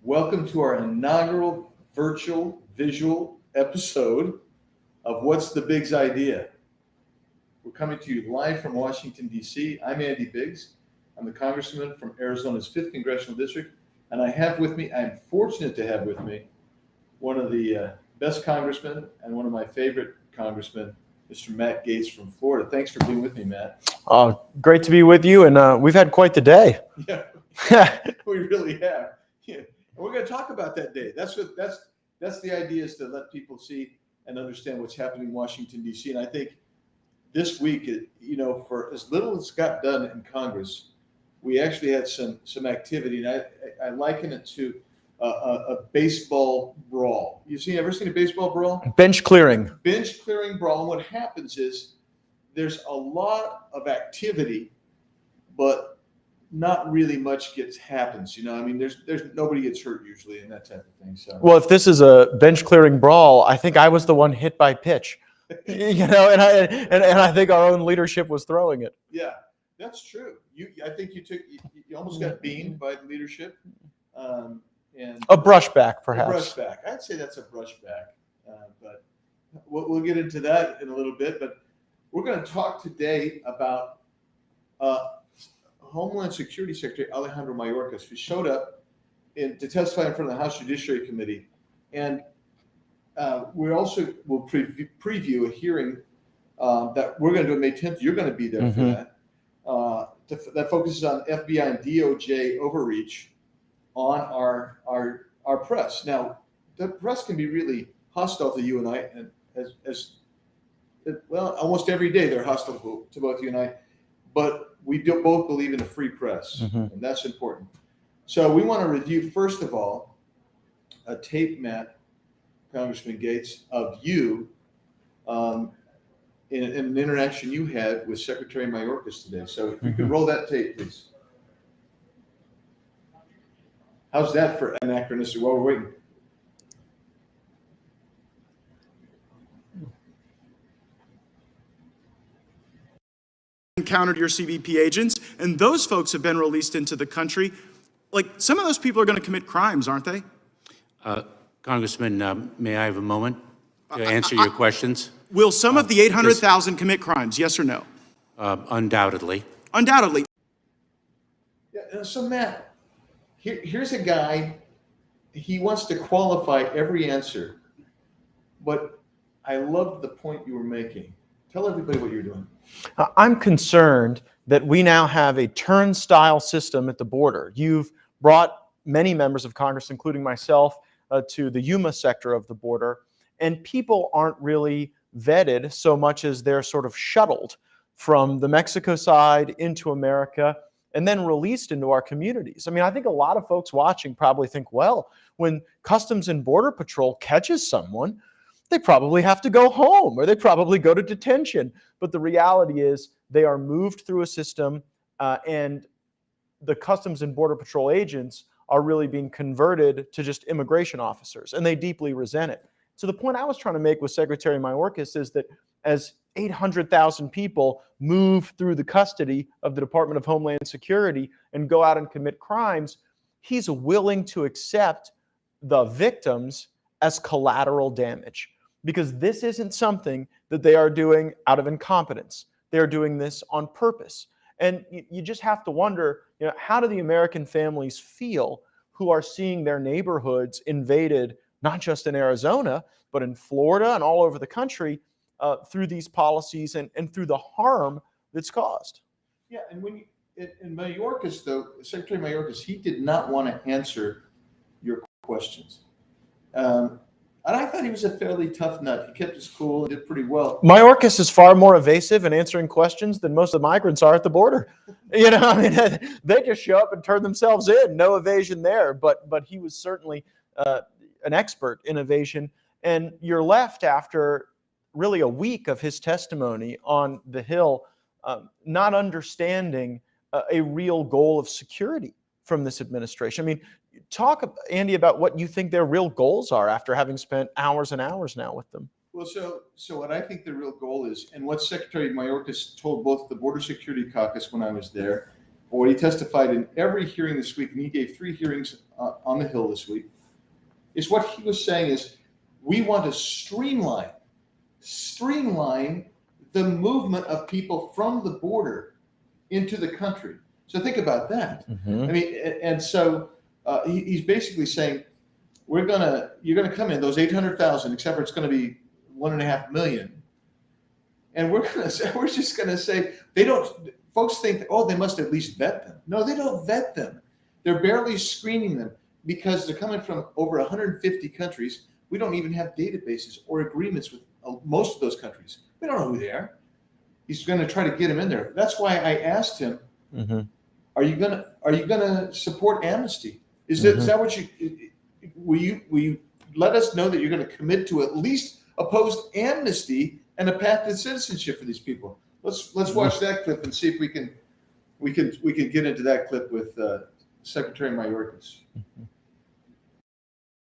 Welcome to our inaugural virtual visual episode of What's the Biggs Idea? We're coming to you live from Washington, D.C. I'm Andy Biggs. I'm the congressman from Arizona's 5th Congressional District, and I'm fortunate to have with me one of the best congressmen and one of my favorite congressmen, Mr. Matt Gaetz from Florida. Thanks for being with me, Matt. Great to be with you, and we've had quite the day. Yeah, we really have. Yeah. And we're going to talk about that day. That's the idea, is to let people see and understand what's happening in Washington, D.C. And I think this week, for as little as got done in Congress, we actually had some activity, and I liken it to a baseball brawl. Ever seen a baseball brawl? Bench clearing brawl. And what happens is there's a lot of activity, but not really much happens. There's nobody gets hurt usually and that type of thing. So, well, if this is a bench clearing brawl, I think I was the one hit by pitch. And I think our own leadership was throwing it. Yeah, that's true. I think you almost got beamed by the leadership. And a brushback, perhaps. A brushback. I'd say that's a brushback. But we'll get into that in a little bit. But we're going to talk today about Homeland Security Secretary Alejandro Mayorkas, who showed up to testify in front of the House Judiciary Committee. And we also will preview a hearing that we're going to do on May 10th. You're going to be there for that. That focuses on FBI and DOJ overreach on our press. Now, the press can be really hostile to you and I, and as almost every day they're hostile to both you and I. But we both believe in a free press, and that's important. So we want to review, first of all, a tape, Matt, Congressman Gaetz, of you in an interaction you had with Secretary Mayorkas today. So if you could roll that tape, please. How's that for anachronistic while we're waiting? Encountered your CBP agents, and those folks have been released into the country. Like, some of those people are going to commit crimes, aren't they? Congressman, may I have a moment to answer your questions? Will some of the 800,000 commit crimes, yes or no? Undoubtedly. Undoubtedly. Yeah, so Matt, here's a guy, he wants to qualify every answer, but I loved the point you were making. Tell everybody what you're doing. I'm concerned that we now have a turnstile system at the border. You've brought many members of Congress, including myself, to the Yuma sector of the border, and people aren't really vetted so much as they're sort of shuttled from the Mexico side into America and then released into our communities. I mean, I think a lot of folks watching probably think, well, when Customs and Border Patrol catches someone, they probably have to go home or they probably go to detention. But the reality is they are moved through a system and the Customs and Border Patrol agents are really being converted to just immigration officers, and they deeply resent it. So the point I was trying to make with Secretary Mayorkas is that as 800,000 people move through the custody of the Department of Homeland Security and go out and commit crimes, he's willing to accept the victims as collateral damage. Because this isn't something that they are doing out of incompetence. They're doing this on purpose. And you just have to wonder, how do the American families feel who are seeing their neighborhoods invaded, not just in Arizona, but in Florida and all over the country through these policies and through the harm that's caused? Yeah, and in Mayorkas, though, Secretary Mayorkas, he did not want to answer your questions. And I thought he was a fairly tough nut. He kept his cool and did pretty well. Mayorkas is far more evasive in answering questions than most of the migrants are at the border. They just show up and turn themselves in. No evasion there. But he was certainly an expert in evasion. And you're left after really a week of his testimony on the Hill, not understanding a real goal of security from this administration. I mean, talk, Andy, about what you think their real goals are after having spent hours and hours now with them. Well, so what I think the real goal is, and what Secretary Mayorkas told both the Border Security Caucus when I was there, or what he testified in every hearing this week, and he gave 3 hearings on the Hill this week, is what he was saying is we want to streamline the movement of people from the border into the country. So think about that. Mhm. I mean, and so he's basically saying you're gonna come in those 800,000, except for it's going to be 1.5 million, and we're just gonna say they don't. Folks think, oh, they must at least vet them. No, they don't vet them. They're barely screening them because they're coming from over 150 countries. We don't even have databases or agreements with most of those countries. We don't know who they are. He's going to try to get them in there. That's why I asked him, Mhm. Are you gonna support amnesty? Is that what will you let us know that you're going to commit to at least oppose amnesty and a path to citizenship for these people? Let's watch that clip and see if we can get into that clip with Secretary Mayorkas.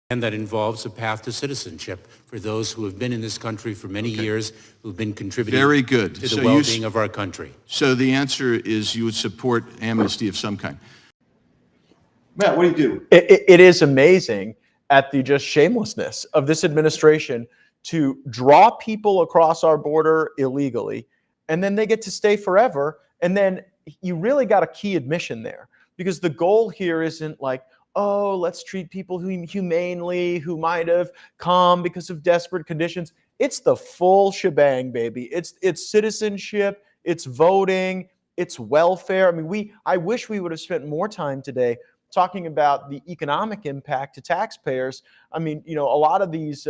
And that involves a path to citizenship for those who have been in this country for many years, who've been contributing Very good. to So the you well-being of our country. So the answer is you would support amnesty of some kind. Matt, what do you do? It is amazing at the just shamelessness of this administration to draw people across our border illegally, and then they get to stay forever. And then you really got a key admission there, because the goal here isn't like, oh, let's treat people humanely who might have come because of desperate conditions. It's the full shebang, baby. It's citizenship, it's voting, it's welfare. I mean, I wish we would have spent more time today talking about the economic impact to taxpayers. I mean, a lot of these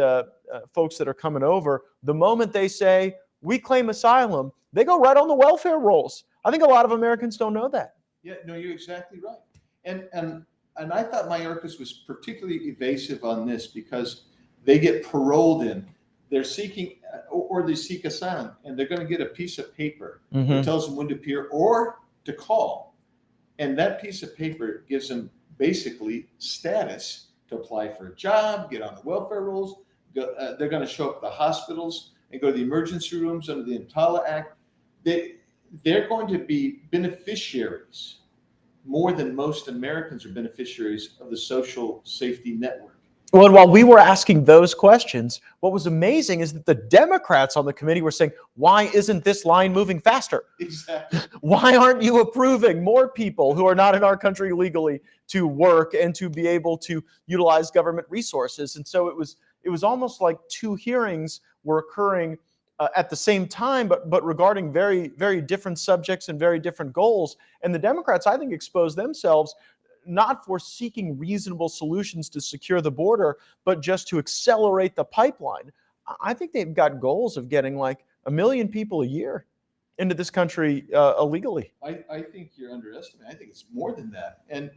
folks that are coming over, the moment they say, we claim asylum, they go right on the welfare rolls. I think a lot of Americans don't know that. Yeah, no, you're exactly right. And I thought Mayorkas was particularly evasive on this because they get paroled in. They're seeking, or they seek asylum, and they're going to get a piece of paper that tells them when to appear or to call. And that piece of paper gives them basically status to apply for a job, get on the welfare rolls. They're going to show up at the hospitals and go to the emergency rooms under the EMTALA Act. They're going to be beneficiaries more than most Americans are beneficiaries of the social safety network. Well, and while we were asking those questions, what was amazing is that the Democrats on the committee were saying, why isn't this line moving faster? Exactly. Why aren't you approving more people who are not in our country legally to work and to be able to utilize government resources? And so it was almost like 2 hearings were occurring at the same time, but regarding very, very different subjects and very different goals. And the Democrats, I think, exposed themselves not for seeking reasonable solutions to secure the border, but just to accelerate the pipeline. I think they've got goals of getting like 1 million people a year into this country illegally. I think you're underestimating. I think it's more than that. And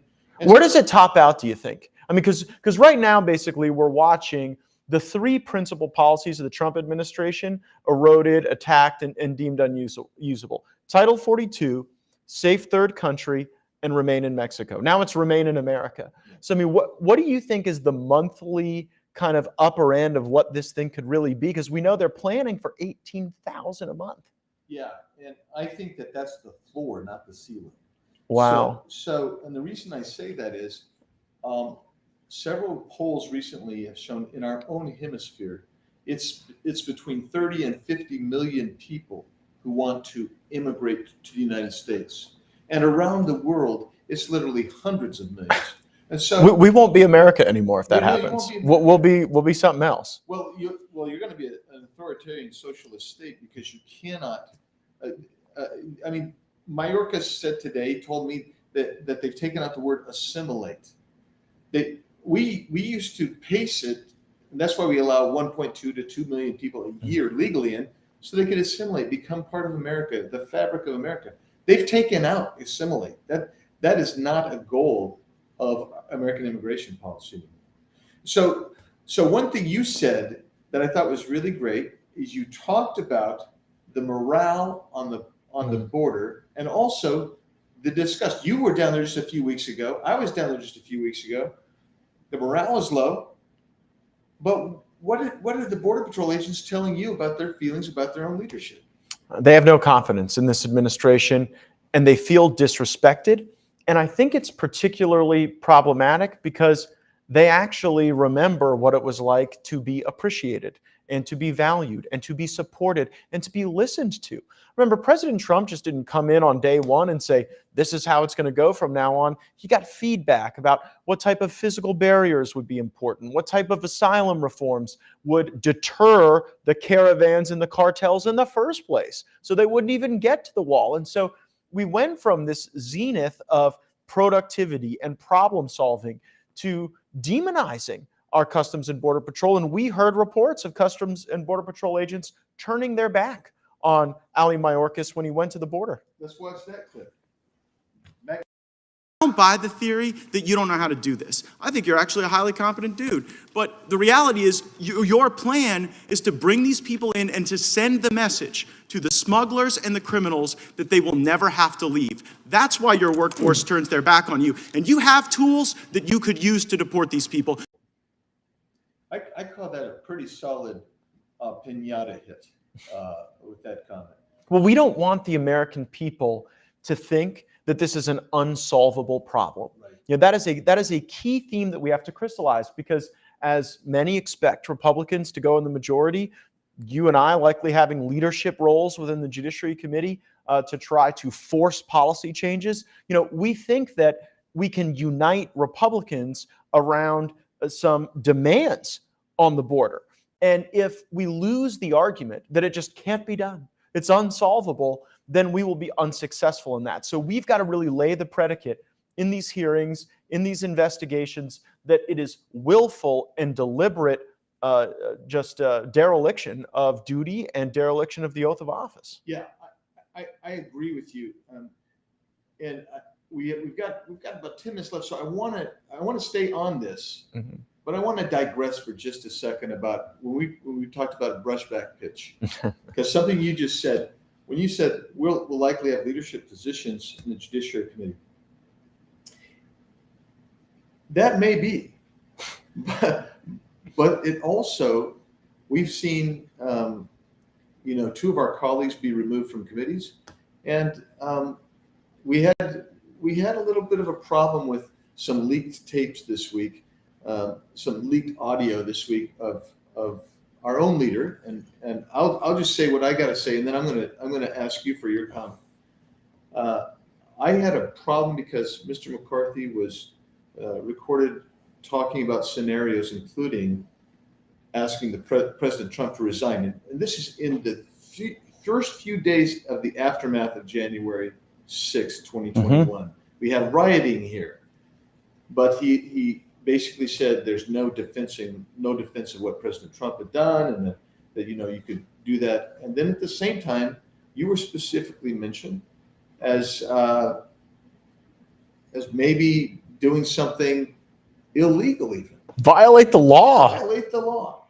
where does it top out, do you think? I mean, because right now, basically, we're watching the 3 principal policies of the Trump administration eroded, attacked, and deemed unusable. Title 42, safe third country, and remain in Mexico. Now it's remain in America. So, I mean, what do you think is the monthly kind of upper end of what this thing could really be? Because we know they're planning for 18,000 a month. Yeah, and I think that's the floor, not the ceiling. Wow. So and the reason I say that is several polls recently have shown in our own hemisphere, it's between 30 and 50 million people who want to immigrate to the United States. And around the world, it's literally hundreds of millions. And so we won't be America anymore if that No, you happens. won't be We'll be something else. Well, you're going to be an authoritarian socialist state because you cannot. I mean, Mayorkas said today, told me that they've taken out the word assimilate. We used to pace it, and that's why we allow 1.2 to 2 million people a year legally in, so they could assimilate, become part of America, the fabric of America. They've taken out assimilate. That is not a goal of American immigration policy. So one thing you said that I thought was really great is you talked about the morale on the border and also the disgust. You were down there just a few weeks ago. I was down there just a few weeks ago. The morale is low, but what are the Border Patrol agents telling you about their feelings about their own leadership? They have no confidence in this administration. and they feel disrespected. And I think it's particularly problematic because they actually remember what it was like to be appreciated and to be valued and to be supported and to be listened to. Remember, President Trump just didn't come in on day one and say, this is how it's going to go from now on. He got feedback about what type of physical barriers would be important, what type of asylum reforms would deter the caravans and the cartels in the first place, so they wouldn't even get to the wall. And so we went from this zenith of productivity and problem solving to demonizing our Customs and Border Patrol. And we heard reports of Customs and Border Patrol agents turning their back on Ali Mayorkas when he went to the border. Let's watch that clip. I don't buy the theory that you don't know how to do this. I think you're actually a highly competent dude. But the reality is your plan is to bring these people in and to send the message to the smugglers and the criminals that they will never have to leave. That's why your workforce turns their back on you. And you have tools that you could use to deport these people. I call that a pretty solid Pinata hit with that comment. Well, we don't want the American people to think that this is an unsolvable problem. Right. You know, that is a key theme that we have to crystallize, because as many expect Republicans to go in the majority, you and I likely having leadership roles within the Judiciary Committee to try to force policy changes. You know, we think that we can unite Republicans around some demands on the border. And if we lose the argument that it just can't be done, it's unsolvable, then we will be unsuccessful in that. So we've got to really lay the predicate in these hearings, in these investigations, that it is willful and deliberate dereliction of duty and dereliction of the oath of office. Yeah, I agree with you. And we've got about 10 minutes left, so I want to stay on this, but I want to digress for just a second about when we talked about a brushback pitch, because something you just said when you said we'll likely have leadership positions in the Judiciary Committee. That may be, but it also, we've seen two of our colleagues be removed from committees, and we had a little bit of a problem with some leaked tapes this week, some leaked audio this week of our own leader, and I'll just say what I got to say, and then I'm gonna ask you for your comment. I had a problem because Mr. McCarthy was recorded talking about scenarios, including asking the President Trump to resign, and this is in the first few days of the aftermath of January 6, 2021. We had rioting here, but he basically said there's no defense of what President Trump had done, and that you could do that. And then at the same time, you were specifically mentioned as maybe doing something illegal, even Violate the law.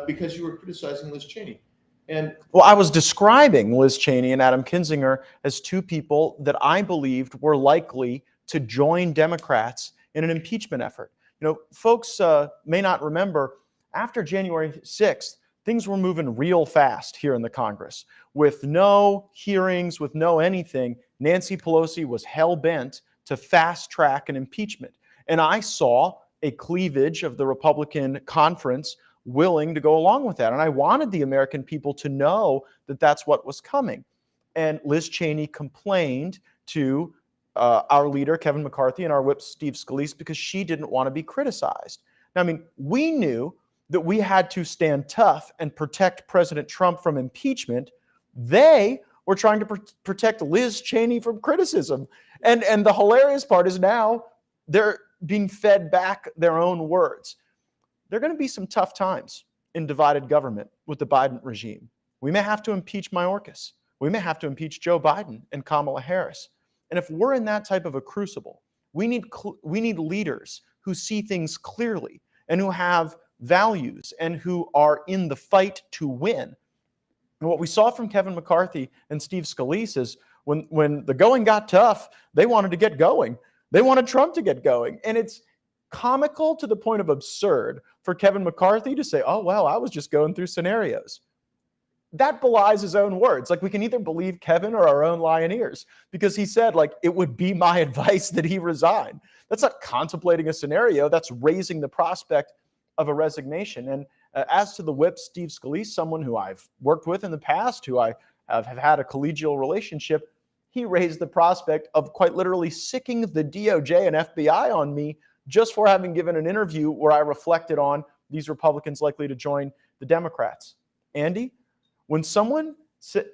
Because you were criticizing Liz Cheney. And well, I was describing Liz Cheney and Adam Kinzinger as two people that I believed were likely to join Democrats in an impeachment effort. You know, folks may not remember, after January 6th, things were moving real fast here in the Congress. With no hearings, with no anything, Nancy Pelosi was hell-bent to fast-track an impeachment. And I saw a cleavage of the Republican conference willing to go along with that. And I wanted the American people to know that that's what was coming. And Liz Cheney complained to our leader, Kevin McCarthy, and our whip, Steve Scalise, because she didn't want to be criticized. Now, I mean, we knew that we had to stand tough and protect President Trump from impeachment. They were trying to protect Liz Cheney from criticism. And the hilarious part is now they're being fed back their own words. There are going to be some tough times in divided government with the Biden regime. We may have to impeach Mayorkas. We may have to impeach Joe Biden and Kamala Harris. And if we're in that type of a crucible, we need leaders who see things clearly and who have values and who are in the fight to win. And what we saw from Kevin McCarthy and Steve Scalise is when the going got tough, they wanted to get going. They wanted Trump to get going. And it's comical to the point of absurd for Kevin McCarthy to say, oh, well, I was just going through scenarios. that belies his own words. Like, we can either believe Kevin or our own lying ears, because he said, like, it would be my advice that he resign. That's not contemplating a scenario. That's raising the prospect of a resignation. And as to the whip, Steve Scalise, someone who I've worked with in the past, who I have had a collegial relationship, he raised the prospect of quite literally sicking the DOJ and FBI on me just for having given an interview where I reflected on these Republicans likely to join the Democrats. Andy, when someone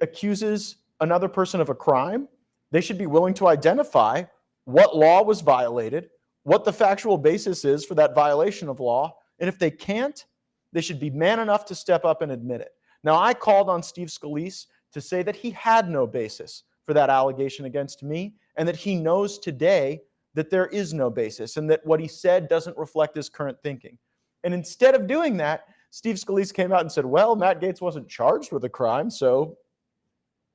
accuses another person of a crime, they should be willing to identify what law was violated, what the factual basis is for that violation of law, and if they can't, they should be man enough to step up and admit it. Now, I called on Steve Scalise to say that he had no basis for that allegation against me, and that he knows today that there is no basis, and that what he said doesn't reflect his current thinking. And instead of doing that, Steve Scalise came out and said, well, Matt Gaetz wasn't charged with a crime, so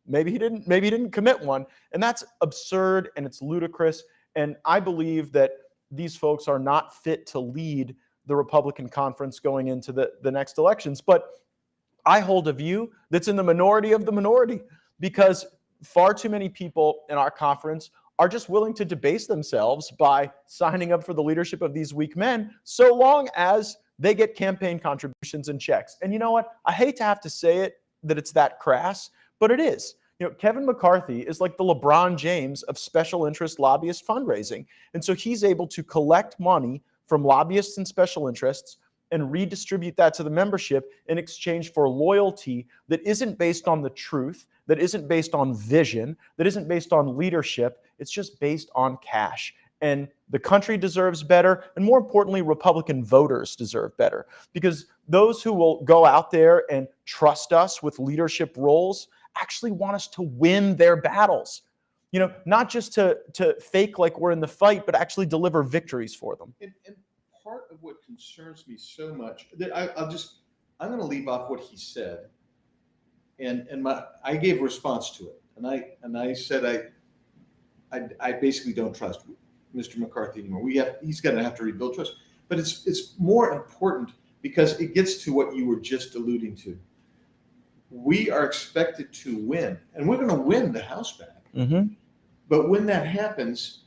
maybe he didn't commit one. And that's absurd, and it's ludicrous. And I believe that these folks are not fit to lead the Republican conference going into the next elections. But I hold a view that's in the minority of the minority, because far too many people in our conference are just willing to debase themselves by signing up for the leadership of these weak men, so long as they get campaign contributions and checks. And you know what? I hate to have to say it, that it's that crass, but it is. You know, Kevin McCarthy is like the LeBron James of special interest lobbyist fundraising. And so he's able to collect money from lobbyists and special interests and redistribute that to the membership in exchange for loyalty that isn't based on the truth, that isn't based on vision, that isn't based on leadership. It's just based on cash. And the country deserves better. And more importantly, Republican voters deserve better, because those who will go out there and trust us with leadership roles actually want us to win their battles. You know, not just to fake like we're in the fight, but actually deliver victories for them. And part of what concerns me so much that I'm going to leave off what he said, and I gave a response to it, and I said I basically don't trust Mr. McCarthy anymore. He's going to have to rebuild trust, but it's more important because it gets to what you were just alluding to. We are expected to win, and we're going to win the House back. Mm-hmm. But when that happens,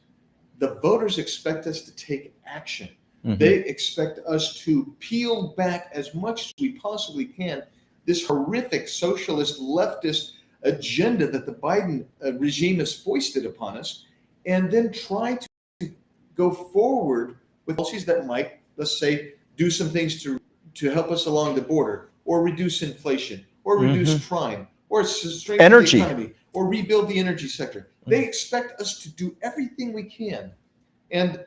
the voters expect us to take action. Mm-hmm. They expect us to peel back as much as we possibly can this horrific socialist leftist agenda that the Biden regime has foisted upon us, and then try to go forward with policies that might, let's say, do some things to help us along the border, or reduce inflation, or reduce crime, or strengthen energy, the economy, or rebuild the energy sector. They expect us to do everything we can. And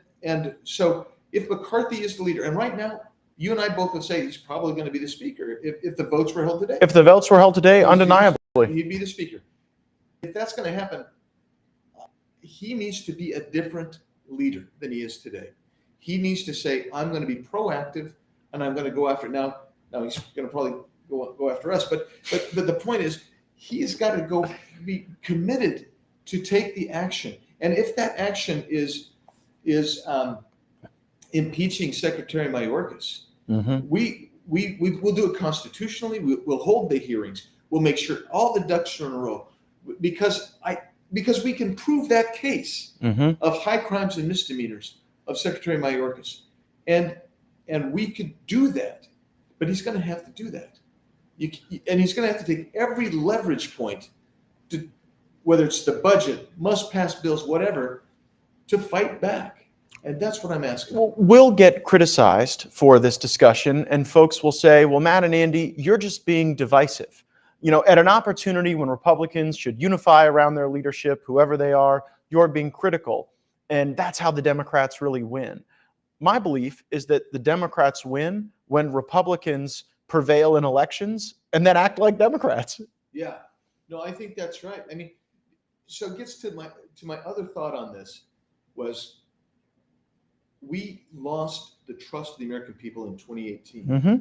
so if McCarthy is the leader, and right now, you and I both would say he's probably going to be the speaker if the votes were held today. If the votes were held today, undeniably. He'd be the speaker. If that's going to happen, he needs to be a different leader than he is today. He needs to say, I'm going to be proactive, and I'm going to go after it. Now he's going to probably go after us, but the point is, he's got to be committed to take the action. And if that action is impeaching Secretary Mayorkas, Mm-hmm. we will do it constitutionally. We'll hold the hearings. We'll make sure all the ducks are in a row, because we can prove that case of high crimes and misdemeanors of Secretary Mayorkas, and we could do that. But he's going to have to do that, and he's going to have to take every leverage point, to whether it's the budget, must-pass bills, whatever, to fight back. And that's what I'm asking. Well, we'll get criticized for this discussion, and folks will say, well, Matt and Andy, you're just being divisive. You know, at an opportunity when Republicans should unify around their leadership, whoever they are, you're being critical. And that's how the Democrats really win. My belief is that the Democrats win when Republicans prevail in elections and then act like Democrats. Yeah, no, I think that's right. I mean, so it gets to my other thought on this was, we lost the trust of the American people in 2018. Mm-hmm.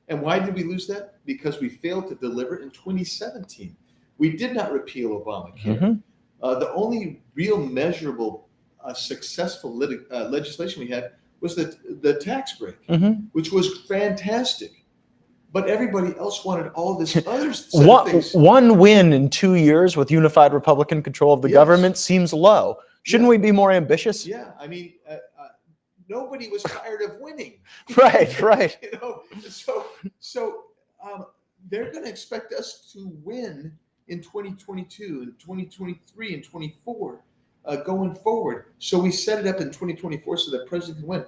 And why did we lose that? Because we failed to deliver in 2017. We did not repeal Obamacare. Mm-hmm. The only real measurable successful legislation we had was the tax break, which was fantastic. but everybody else wanted all this other set of things. One win in 2 years with unified Republican control of the Yes. government seems low. Shouldn't Yeah. we be more ambitious? Yeah, I mean, nobody was tired of winning. Right. You know, so they're going to expect us to win in 2022 and 2023 and 24 going forward. So we set it up in 2024 so that president can win.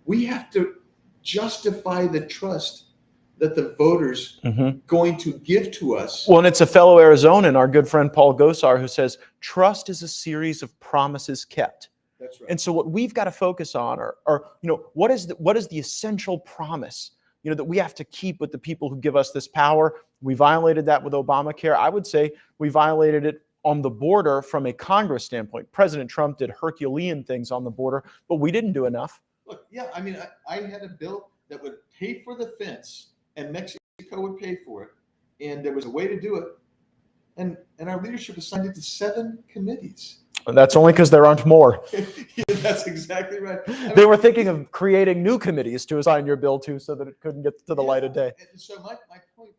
We have to justify the trust that the voters going to give to us. Well, and it's a fellow Arizonan, our good friend Paul Gosar, who says trust is a series of promises kept. That's right. And so what we've got to focus on are what is the essential promise, that we have to keep with the people who give us this power. We violated that with Obamacare. I would say we violated it on the border from a Congress standpoint. President Trump did Herculean things on the border, but we didn't do enough. Look, yeah, I mean, I had a bill that would pay for the fence and Mexico would pay for it. And there was a way to do it. And our leadership assigned it to 7 committees. And that's only because there aren't more. Yeah, that's exactly right. They were thinking of creating new committees to assign your bill to so that it couldn't get to the light of day. And so my point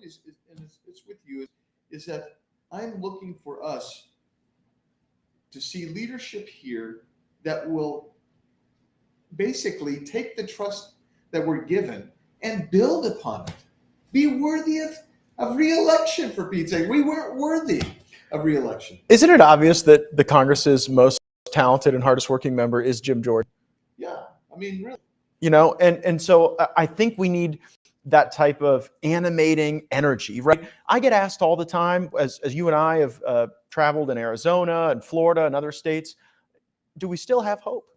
is, and it's with you, is that I'm looking for us to see leadership here that will basically take the trust that we're given and build upon it. Be worthy of re-election, for Pete's sake. We weren't worthy of re-election. Isn't it obvious that the Congress's most talented and hardest working member is Jim Jordan? Yeah, I mean, really. And so I think we need that type of animating energy, right? I get asked all the time, as you and I have traveled in Arizona and Florida and other states, do we still have hope?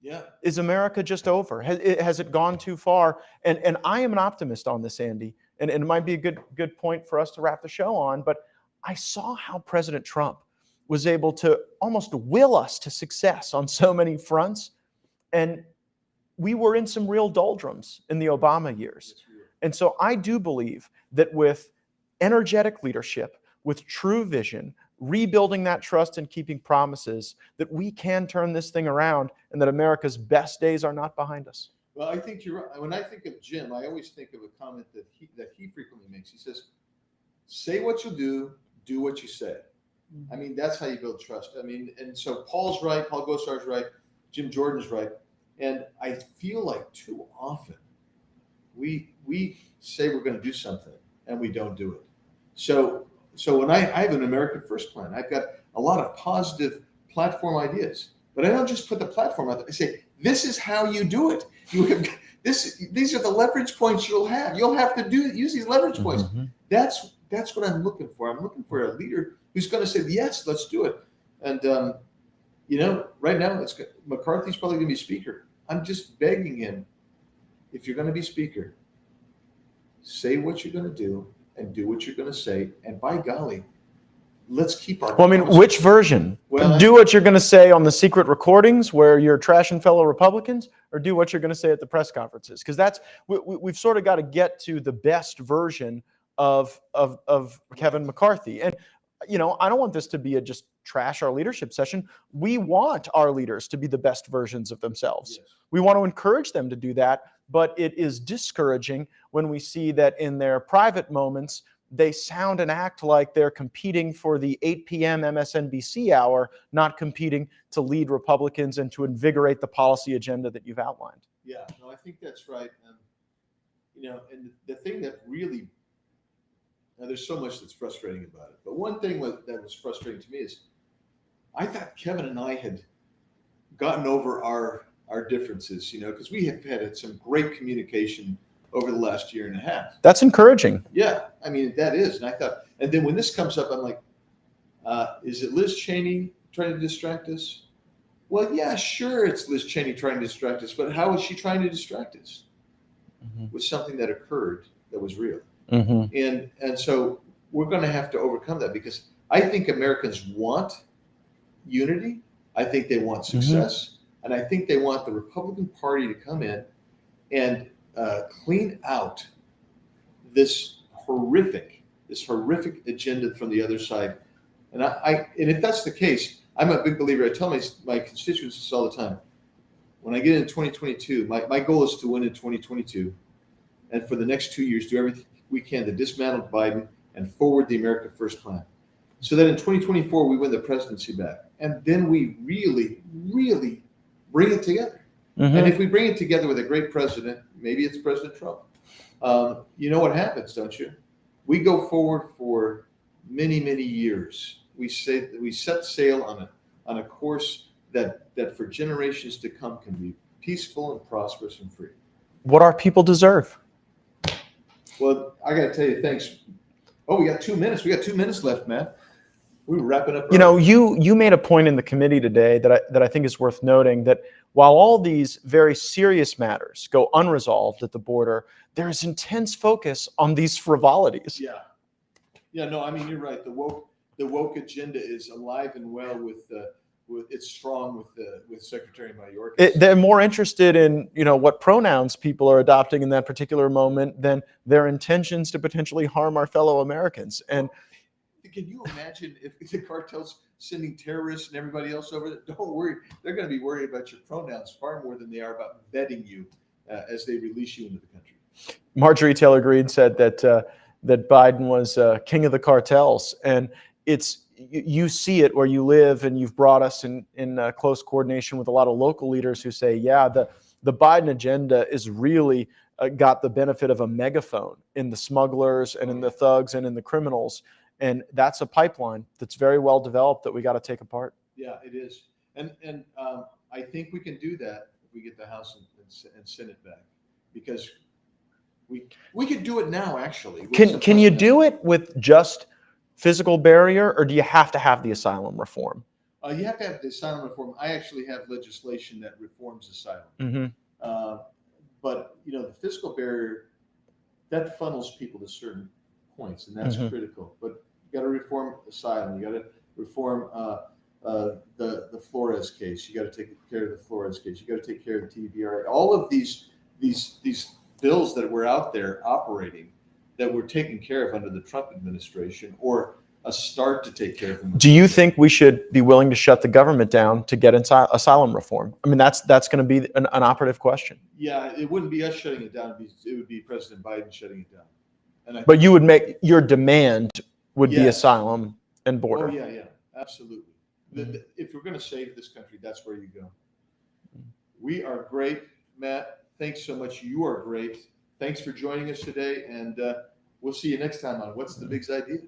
Yeah. Is America just over? Has it gone too far? And I am an optimist on this, Andy. And it might be a good point for us to wrap the show on. But I saw how President Trump was able to almost will us to success on so many fronts. And we were in some real doldrums in the Obama years. And so I do believe that with energetic leadership, with true vision, rebuilding that trust and keeping promises, that we can turn this thing around and that America's best days are not behind us. Well, I think you're right. When I think of Jim, I always think of a comment that he frequently makes. He says, say what you do what you say. I mean, that's how you build trust. I mean, and so Paul's right, Paul Gosar's right, Jim Jordan's right. And I feel like too often we say we're going to do something and we don't do it. So when I have an American First plan, I've got a lot of positive platform ideas, but I don't just put the platform out there. I say, this is how you do it. You have this. These are the leverage points you'll have. You'll have to use these leverage points. That's what I'm looking for. I'm looking for a leader who's going to say, yes, let's do it. And right now McCarthy's probably going to be speaker. I'm just begging him, if you're going to be speaker, say what you're going to do and do what you're going to say. And by golly, let's keep our. Well, I mean, which version? Well, do what you're going to say on the secret recordings where you're trashing fellow Republicans, or do what you're going to say at the press conferences? Because we've sort of got to get to the best version of Kevin McCarthy. And I don't want this to be a just trash our leadership session. We want our leaders to be the best versions of themselves. Yes. We want to encourage them to do that, but it is discouraging when we see that in their private moments, they sound and act like they're competing for the 8 p.m. MSNBC hour, not competing to lead Republicans and to invigorate the policy agenda that you've outlined. Yeah, no, I think that's right. And the thing that really, now there's so much that's frustrating about it, but one thing that was frustrating to me is I thought Kevin and I had gotten over our differences, because we have had some great communication over the last year and a half. That's encouraging. Yeah, I mean, that is. And I thought, and then when this comes up, I'm like, is it Liz Cheney trying to distract us? Well, yeah, sure, it's Liz Cheney trying to distract us, but how is she trying to distract us? With something that occurred that was real. And so we're going to have to overcome that, because I think Americans want unity. I think they want success. And I think they want the Republican Party to come in and clean out this horrific agenda from the other side. And and if that's the case, I'm a big believer. I tell my constituents this all the time. When I get into 2022, my goal is to win in 2022. and for the next 2 years, do everything we can to dismantle Biden and forward the America First plan. So that in 2024, we win the presidency back. And then we really, really bring it together. And if we bring it together with a great president, maybe it's President Trump, you know what happens, don't you? We go forward for many, many years. We set sail on a course that for generations to come can be peaceful and prosperous and free. What our people deserve. Well, I got to tell you, thanks. Oh, we got 2 minutes. We got 2 minutes left, man. We were wrapping up. You know, you made a point in the committee today that I think is worth noting, that while all these very serious matters go unresolved at the border, there is intense focus on these frivolities. Yeah. Yeah, no, I mean, you're right. The woke agenda is alive and well with it's strong with Secretary Mayorkas. They're more interested in, what pronouns people are adopting in that particular moment than their intentions to potentially harm our fellow Americans. And can you imagine if the cartel's sending terrorists and everybody else over there? Don't worry. They're going to be worried about your pronouns far more than they are about vetting you as they release you into the country. Marjorie Taylor Greene said that Biden was king of the cartels. And you see it where you live, and you've brought us in close coordination with a lot of local leaders who say, yeah, the Biden agenda is really got the benefit of a megaphone in the smugglers and in the thugs and in the criminals. And that's a pipeline that's very well developed that we got to take apart. Yeah, it is. And I think we can do that if we get the House and Senate back, because we could do it now, actually. Can you do it with just physical barrier, or do you have to have the asylum reform? You have to have the asylum reform. I actually have legislation that reforms asylum. Mm-hmm. But, the physical barrier, that funnels people to certain points, and that's critical. But you got to reform asylum. You got to reform the Flores case. You got to take care of the Flores case. You got to take care of the TVRA. All of these bills that were out there operating that were taken care of under the Trump administration, or a start to take care of them. Do you think we should be willing to shut the government down to get asylum reform? I mean, that's going to be an operative question. Yeah, it wouldn't be us shutting it down. It would be President Biden shutting it down. But you would make your demand would be asylum and border. Oh, yeah, absolutely. If we're going to save this country, that's where you go. We are great, Matt. Thanks so much. You are great. Thanks for joining us today, and we'll see you next time on What's the Big's Idea?